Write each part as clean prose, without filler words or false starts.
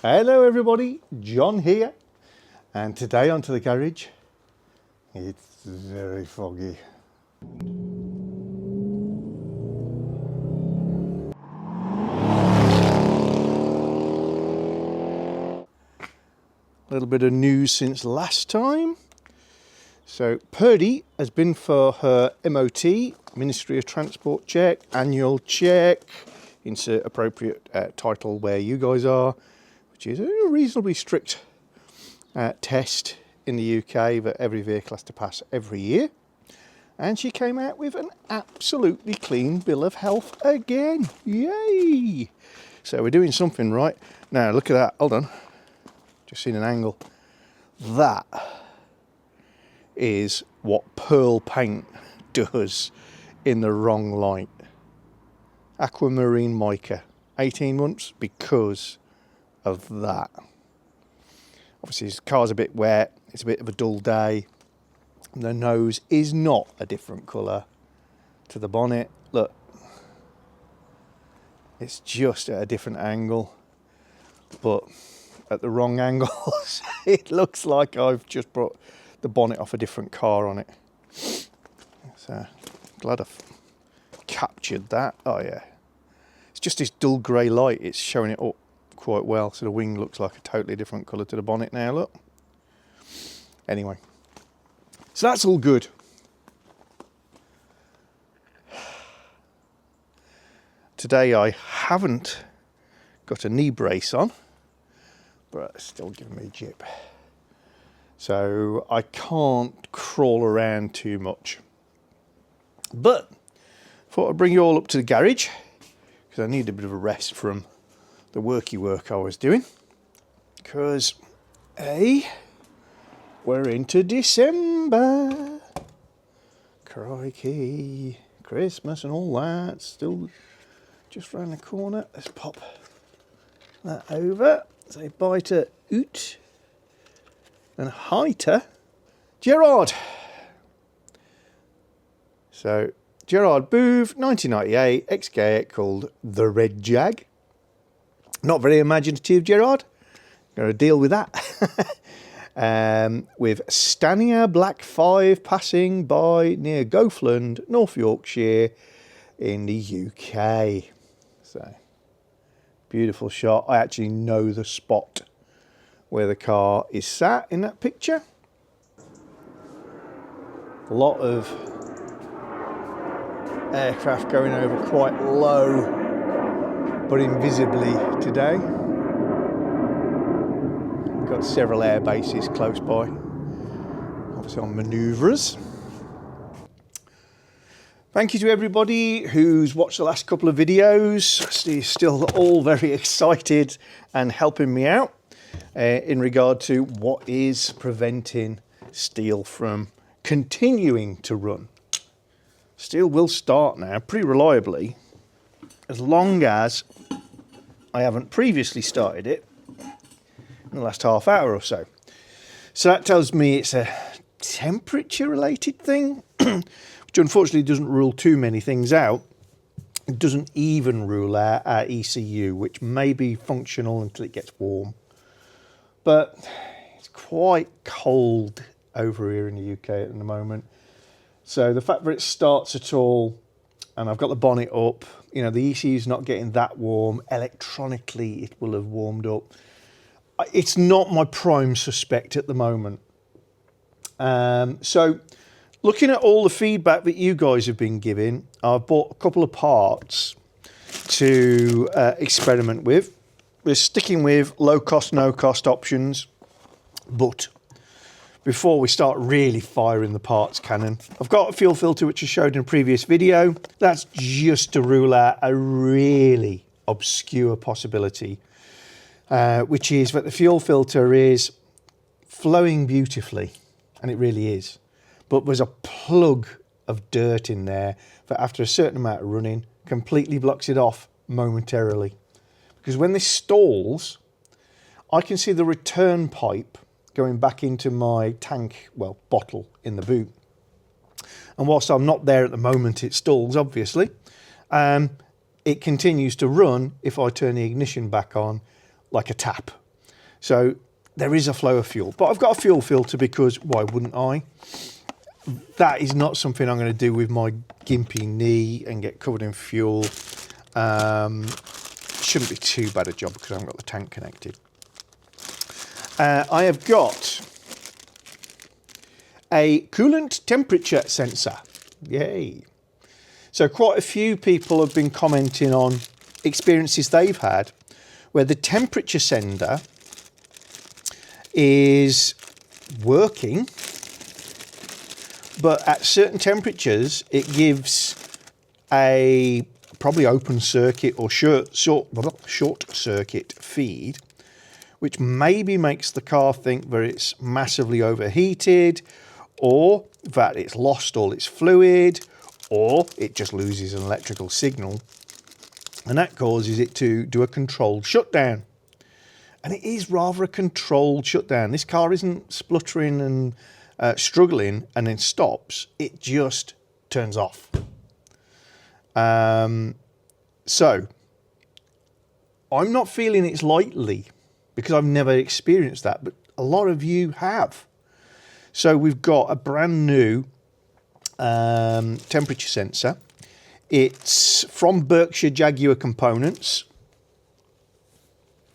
Hello everybody, John here, and today onto the garage. It's very foggy. A little bit of news since last time. So Purdy has been for her MOT, Ministry of Transport check, annual check, insert appropriate title where you guys are, which is a reasonably strict test in the UK that every vehicle has to pass every year. And she came out with an absolutely clean bill of health again. Yay! So we're doing something right. Now look at that, hold on. Just seen an angle. That is what pearl paint does in the wrong light. Aquamarine mica, 18 months because of that. Obviously his car's a bit wet, it's a bit of a dull day. The nose is not a different colour to the bonnet. Look, it's just at a different angle, but at the wrong angles. It looks like I've just brought the bonnet off a different car on it. So glad I've captured that. Oh yeah, it's just this dull grey light, it's showing it up quite well, so the wing looks like a totally different colour to the bonnet now, look. Anyway, so that's all good. Today I haven't got a knee brace on, but it's still giving me jip. So I can't crawl around too much. But thought I'd bring you all up to the garage, because I need a bit of a rest from the worky work I was doing. Because, hey, we're into December. Crikey. Christmas and all that. Still just round the corner. Let's pop that over. Say bye to Oot. And hi to Gerard. So, Gerard Booth, 1998, XK8 called the Red Jag. Not very imaginative, Gerard. Going to deal with that. With Stanier Black 5 passing by near Goathland, North Yorkshire in the UK. So, beautiful shot. I actually know the spot where the car is sat in that picture. A lot of aircraft going over quite low, but invisibly today. Got several air bases close by, obviously on manoeuvres. Thank you to everybody who's watched the last couple of videos. Still all very excited and helping me out in regard to what is preventing Steele from continuing to run. Steele will start now pretty reliably, as long as I haven't previously started it in the last half hour or so. So that tells me it's a temperature related thing, which unfortunately doesn't rule too many things out. It doesn't even rule out our ECU, which may be functional until it gets warm. But it's quite cold over here in the UK at the moment. So the fact that it starts at all, and I've got the bonnet up, you know, the ECU is not getting that warm. Electronically, it will have warmed up. It's not my prime suspect at the moment. So looking at all the feedback that you guys have been giving, I've bought a couple of parts to experiment with. We're sticking with low cost, no cost options, but before we start really firing the parts cannon, I've got a fuel filter which I showed in a previous video. That's just to rule out a really obscure possibility, which is that the fuel filter is flowing beautifully, and it really is, but there's a plug of dirt in there that after a certain amount of running completely blocks it off momentarily. Because when this stalls, I can see the return pipe going back into my tank, well, bottle in the boot. And whilst I'm not there at the moment, it stalls, obviously. It continues to run if I turn the ignition back on like a tap, So there is a flow of fuel, but I've got a fuel filter because why wouldn't I? That is not something I'm going to do with my gimpy knee and get covered in fuel. Shouldn't be too bad a job because I haven't got the tank connected. I have got a coolant temperature sensor. Yay. So quite a few people have been commenting on experiences they've had where the temperature sender is working, but at certain temperatures it gives a probably open circuit or short circuit feed, which maybe makes the car think that it's massively overheated, or that it's lost all its fluid, or it just loses an electrical signal, and that causes it to do a controlled shutdown. And it is rather a controlled shutdown. This car isn't spluttering and struggling and then stops. It just turns off. So I'm not feeling it lightly because I've never experienced that, but a lot of you have. So we've got a brand new temperature sensor. It's from Berkshire Jaguar Components.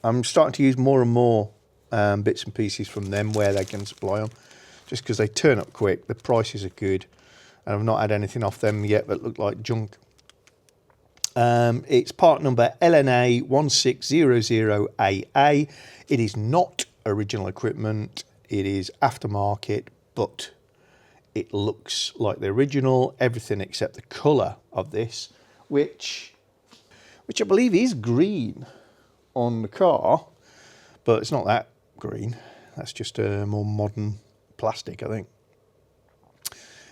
I'm starting to use more and more bits and pieces from them where they can supply them, just because they turn up quick. The prices are good, and I've not had anything off them yet that look like junk. It's part number LNA 1600AA. It is not original equipment. It is aftermarket, but it looks like the original. Everything except the colour of this, which I believe is green on the car, but it's not that green. That's just a more modern plastic, I think.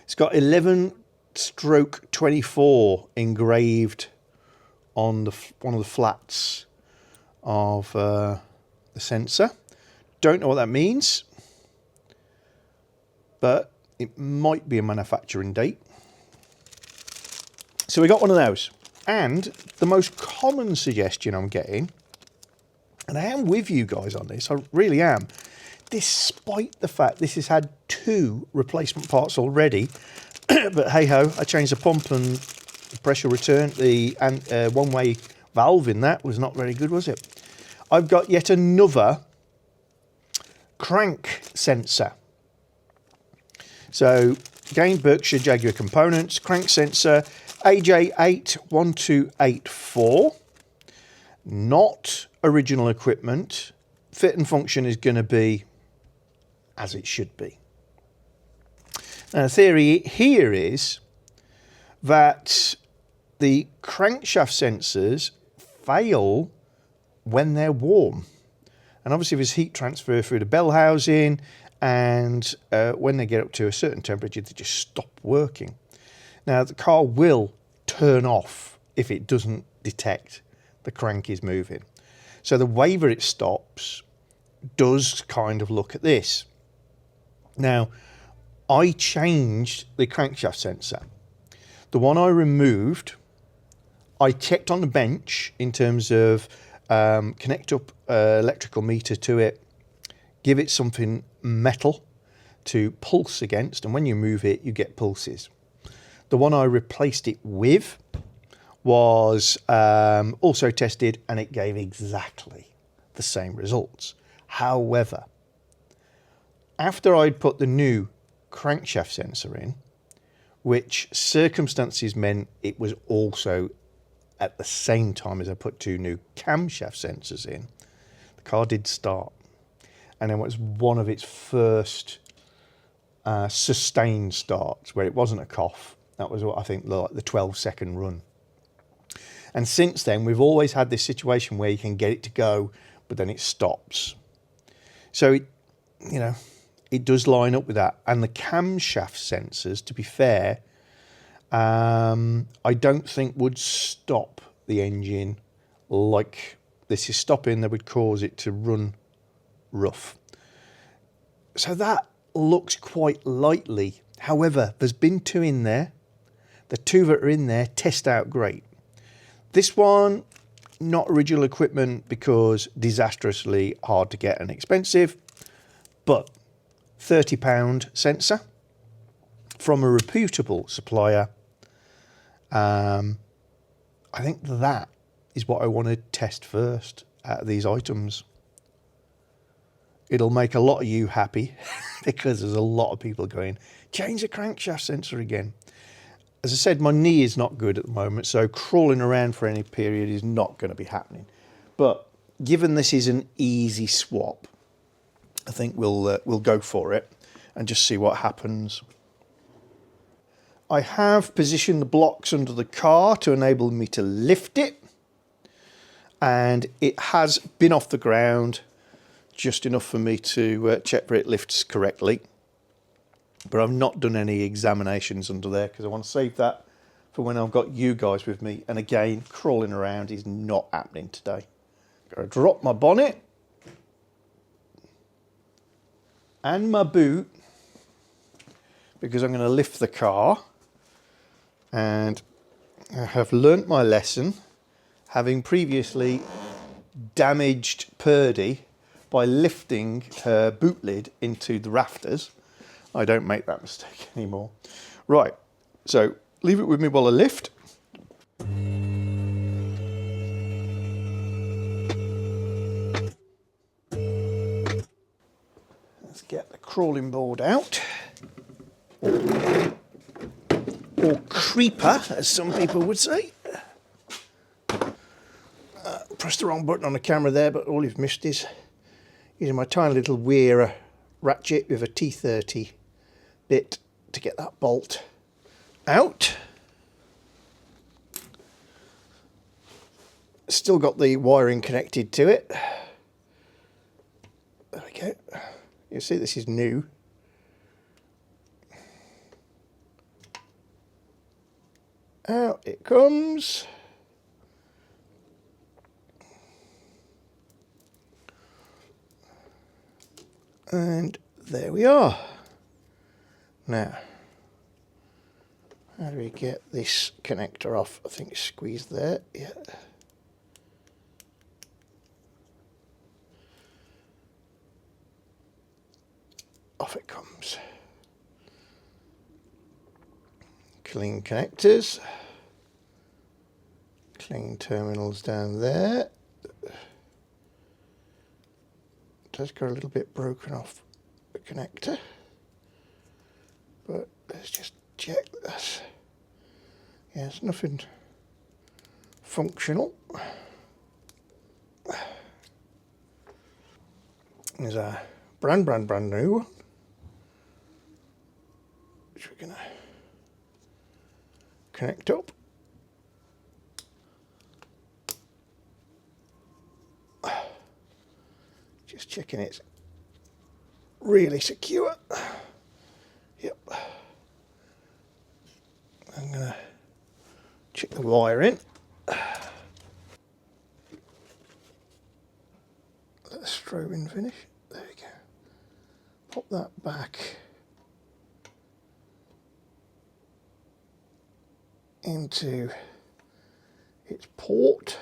It's got 11/24 engraved on one of the flats of the sensor. Don't know what that means, but it might be a manufacturing date. So we got one of those. And the most common suggestion I'm getting, and I am with you guys on this, I really am, despite the fact this has had 2 replacement parts already, but hey ho, I changed the pump and the pressure return, the one-way valve in that was not very good, was it? I've got yet another crank sensor. So again, Berkshire Jaguar Components, crank sensor AJ81284. Not original equipment. Fit and function is going to be as it should be. Now the theory here is that the crankshaft sensors fail when they're warm. And obviously there's heat transfer through the bell housing, and when they get up to a certain temperature, they just stop working. Now the car will turn off if it doesn't detect the crank is moving. So the way that it stops does kind of look at this. Now, I changed the crankshaft sensor. The one I removed, I checked on the bench in terms of connect up electrical meter to it, give it something metal to pulse against, and when you move it, you get pulses. The one I replaced it with was also tested, and it gave exactly the same results. However, after I'd put the new crankshaft sensor in, which circumstances meant it was also at the same time as I put 2 new camshaft sensors in, the car did start. And then it was one of its first sustained starts where it wasn't a cough. That was what I think like the 12-second run. And since then, we've always had this situation where you can get it to go, but then it stops. So, it does line up with that. And the camshaft sensors, to be fair, I don't think would stop the engine like this is stopping. That would cause it to run rough. So that looks quite lightly. However, there's been 2 in there. The 2 that are in there test out great. This one, Not original equipment because disastrously hard to get and expensive, but £30 sensor from a reputable supplier. I think that is what I want to test first out of these items. It'll make a lot of you happy because there's a lot of people going, change the crankshaft sensor again. As I said, my knee is not good at the moment, so crawling around for any period is not going to be happening. But given this is an easy swap, I think we'll go for it and just see what happens. I have positioned the blocks under the car to enable me to lift it, and it has been off the ground just enough for me to check that it lifts correctly. But I've not done any examinations under there because I want to save that for when I've got you guys with me. And again, crawling around is not happening today. Gotta drop my bonnet and my boot because I'm going to lift the car, and I have learnt my lesson, having previously damaged Purdy by lifting her boot lid into the rafters. I don't make that mistake anymore. Right, so leave it with me while I lift. Let's get the crawling board out. Or creeper, as some people would say. Pressed the wrong button on the camera there, but all you've missed is using my tiny little weir ratchet with a T30 bit to get that bolt out. Still got the wiring connected to it. There we go. You see this is new. Out it comes. And there we are. Now, how do we get this connector off? I think it's squeezed there. Yeah. Off it comes. Clean connectors. Clean terminals down there. Does got a little bit broken off the connector, but let's just check this. Yeah, it's nothing functional. There's a brand new one, which we're gonna connect up. Just checking it's really secure. Yep. I'm gonna check the wire in. Let the strobing finish. There we go. Pop that back into its port.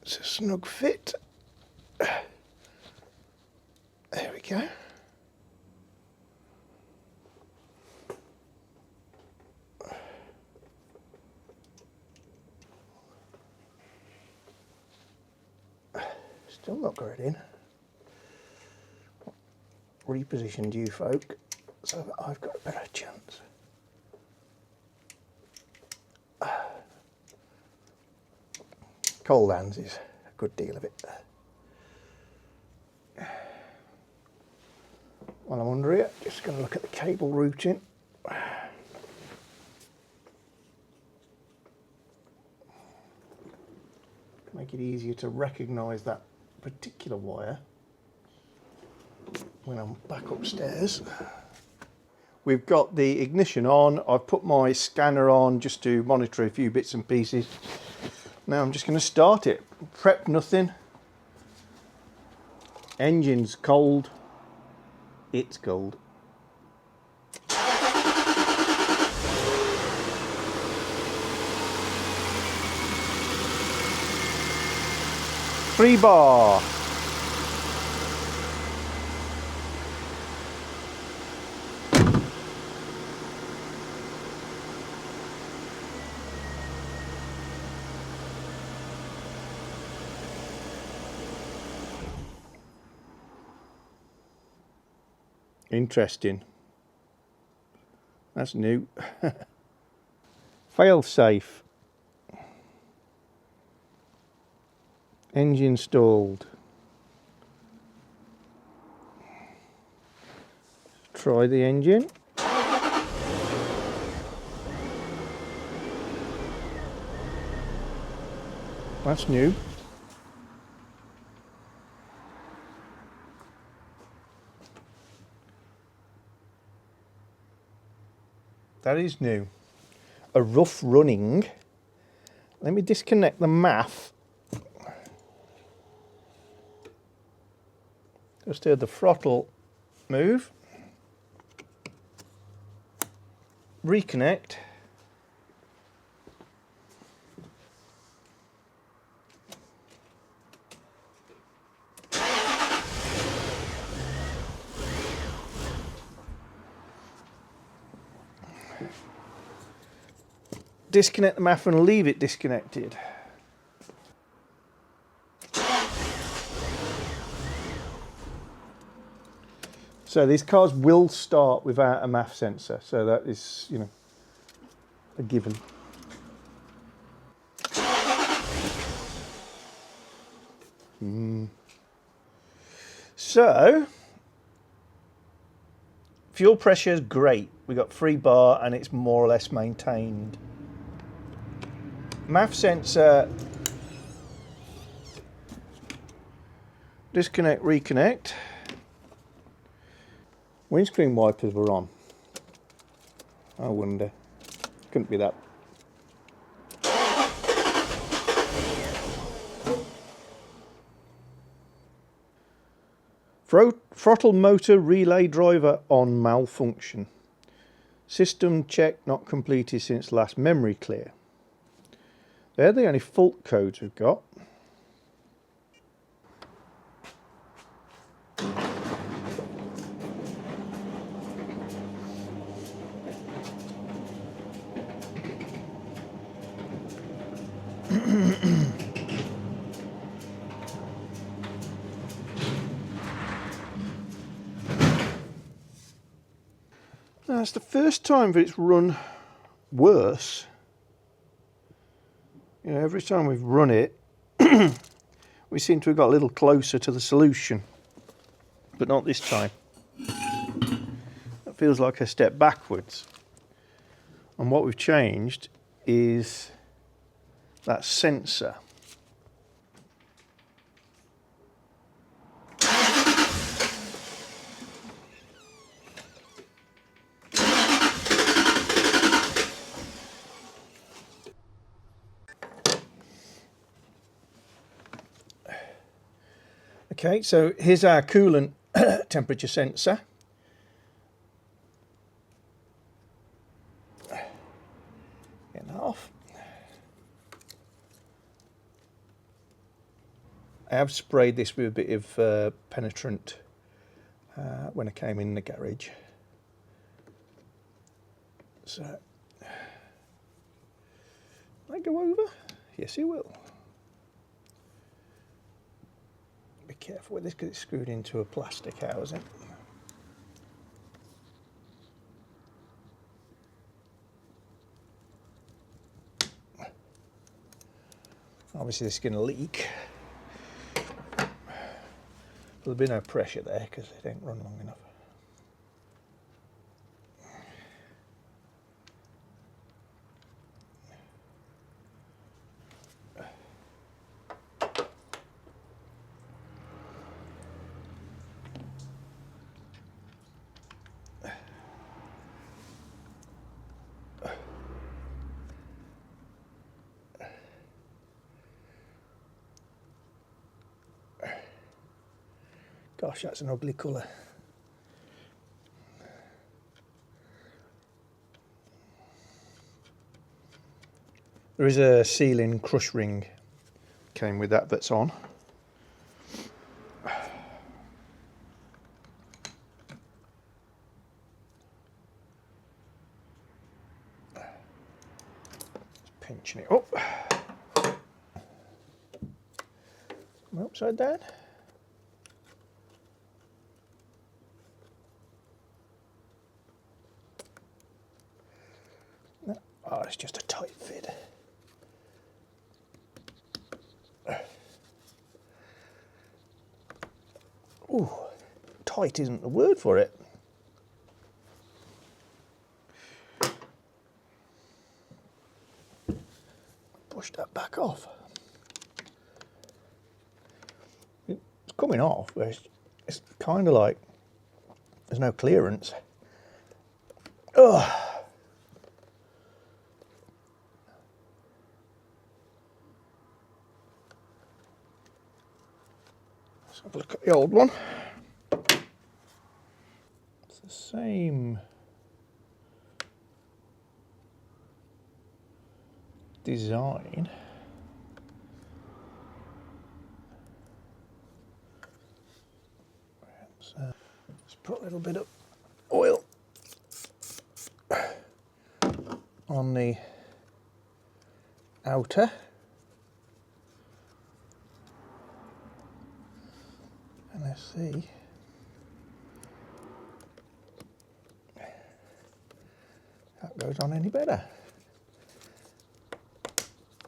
It's a snug fit. There we go. Still not got it in. Repositioned you folk so that I've got a better chance. Cold hands is a good deal of it. While I'm under it, just going to look at the cable routing. To make it easier to recognise that particular wire when I'm back upstairs. We've got the ignition on. I've put my scanner on just to monitor a few bits and pieces. Now I'm just going to start it. Prep nothing. Engine's cold. It's cold. Three bar. Interesting. That's new. Fail safe. Engine stalled. Try the engine. That's new. That is new. A rough running. Let me disconnect the MAF. Just heard the throttle move. Reconnect. Disconnect the MAF and leave it disconnected. So these cars will start without a MAF sensor, so that is, you know, a given. So, fuel pressure is great. We got 3 bar and it's more or less maintained. MAF sensor, disconnect, reconnect. Windscreen wipers were on. I wonder. Couldn't be that. Throttle motor relay driver on malfunction. System check not completed since last memory clear. They're the only fault codes we've got. That's the first time that it's run worse. You know, every time we've run it, we seem to have got a little closer to the solution, but not this time. That feels like a step backwards. And what we've changed is that sensor. Okay, so here's our coolant temperature sensor. Getting that off. I have sprayed this with a bit of penetrant when I came in the garage. So, will I go over? Yes, it will. Be careful with this because it's screwed into a plastic housing. Obviously this is going to leak. There'll be no pressure there because it ain't run long enough. Gosh, that's an ugly colour. There is a sealing crush ring came with that that's on. Just pinching it up. Come upside down. No. Oh, it's just a tight fit. Ooh, tight isn't the word for it. Push that back off. It's coming off, but it's kind of like there's no clearance. Ugh. Let's have a look at the old one. It's the same design. Let's put a little bit of oil on the outer. And let's see. That goes on any better.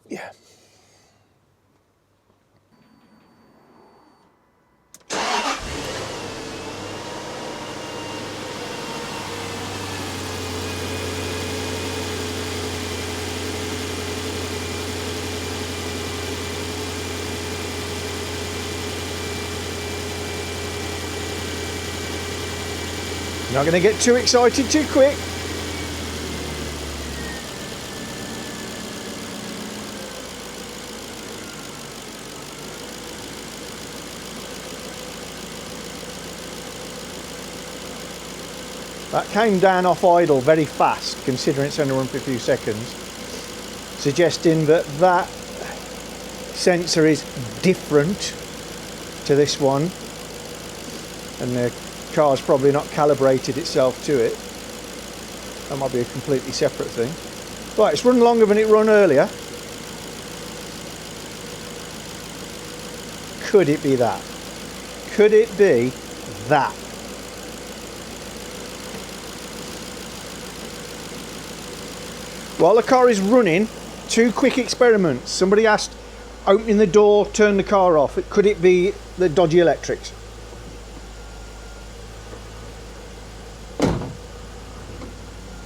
Yeah. Not going to get too excited too quick. That came down off idle very fast, considering it's only run for a few seconds, suggesting that that sensor is different to this one, and the car's probably not calibrated itself to it. That might be a completely separate thing. Right, it's run longer than it run earlier. Could it be that? Could it be that? While the car is running, two quick experiments. Somebody asked, opening the door, turn the car off. Could it be the dodgy electrics?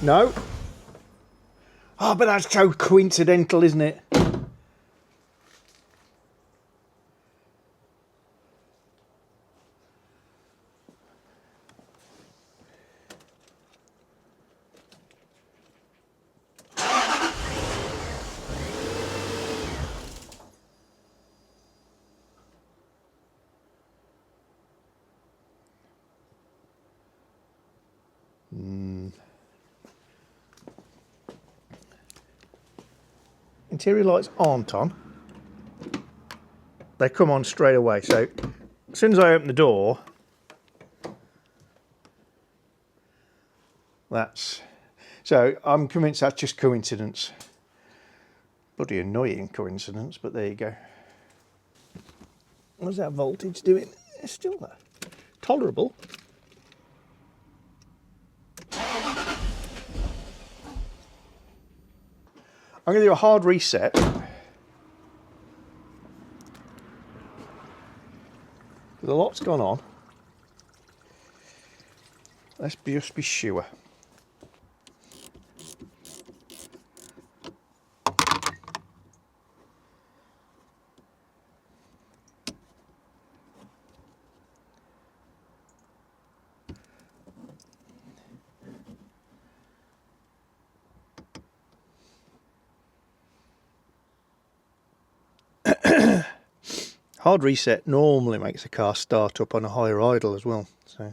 No? Oh, but that's so coincidental, isn't it? Interior lights aren't on. They come on straight away. So as soon as I open the door, so I'm convinced that's just coincidence. Bloody annoying coincidence, but there you go. What's that voltage doing? It's still there. Tolerable. I'm going to do a hard reset. The lot's gone on. Let's just be sure. Hard reset normally makes the car start up on a higher idle as well, so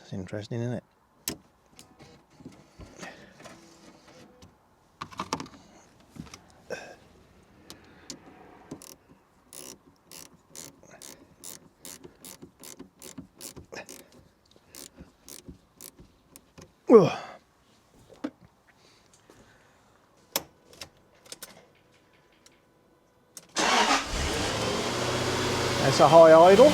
it's interesting, isn't it? Ugh. That's a high idle.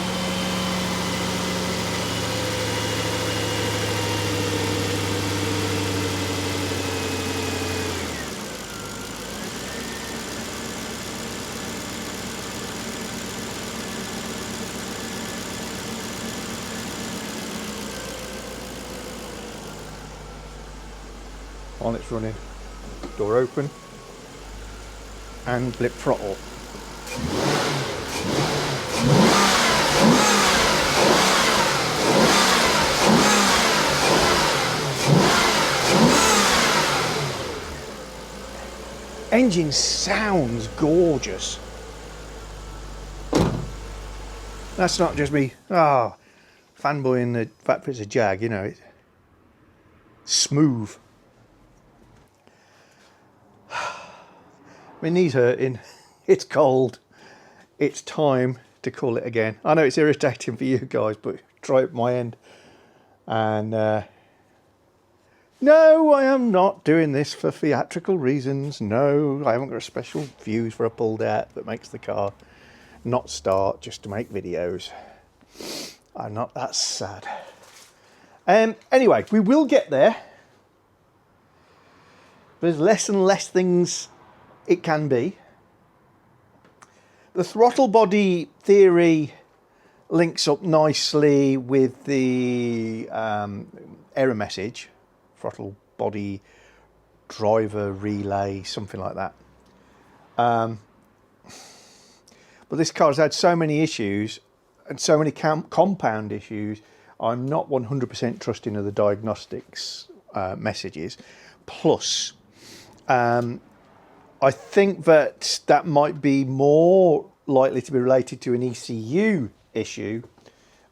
While it's running, door open and blip throttle. Engine sounds gorgeous. That's not just me fanboying the fact that it's a Jag, you know, it's smooth. My knee's hurting, it's cold, it's time to call it again. I know it's irritating for you guys, but try it at my end. And no, I am not doing this for theatrical reasons. No, I haven't got a special fuse for a pulled out that makes the car not start just to make videos. I'm not that sad. Anyway, we will get there. There's less and less things it can be. The throttle body theory links up nicely with the error message. Throttle body driver relay, something like that. But this car has had so many issues and so many compound issues, I'm not 100% trusting of the diagnostics messages. Plus, I think that might be more likely to be related to an ECU issue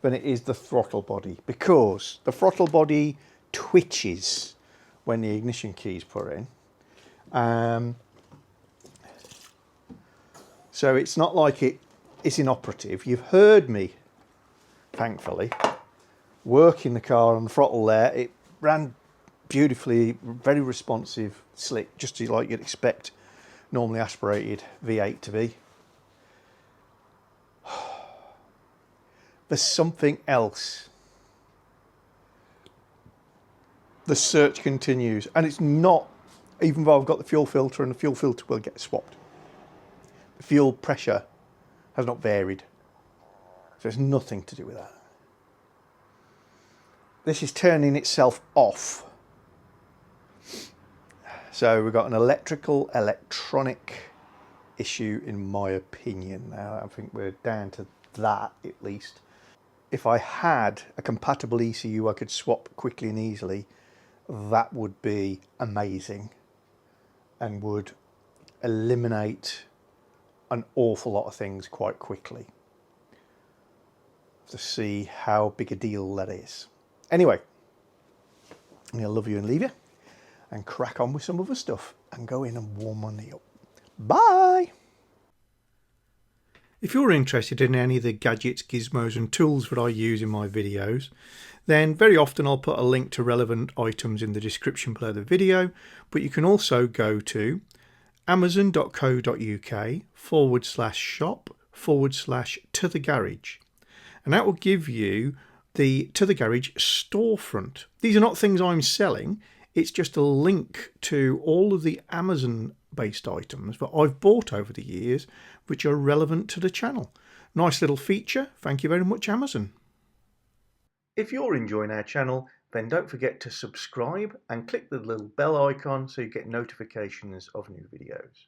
than it is the throttle body, because the throttle body twitches when the ignition key is put in. So it's not like it's inoperative. You've heard me, thankfully, working the car on the throttle there. It ran beautifully, very responsive, slick, just like you'd expect normally aspirated V8 to be. There's something else. The search continues, and it's not, even though I've got the fuel filter, and the fuel filter will get swapped. The fuel pressure has not varied, so it's nothing to do with that. This is turning itself off. So we've got an electronic issue, in my opinion. Now I think we're down to that at least. If I had a compatible ECU I could swap quickly and easily, that would be amazing and would eliminate an awful lot of things quite quickly. To see how big a deal that is. Anyway, I'm going to love you and leave you and crack on with some other stuff and go in and warm my knee up. Bye! If you're interested in any of the gadgets, gizmos and tools that I use in my videos, then very often I'll put a link to relevant items in the description below the video, but you can also go to amazon.co.uk/shop/to the garage, and that will give you the To the Garage storefront. These are not things I'm selling, it's just a link to all of the Amazon based items that I've bought over the years which are relevant to the channel. Nice little feature, thank you very much Amazon. If you're enjoying our channel, then don't forget to subscribe and click the little bell icon so you get notifications of new videos.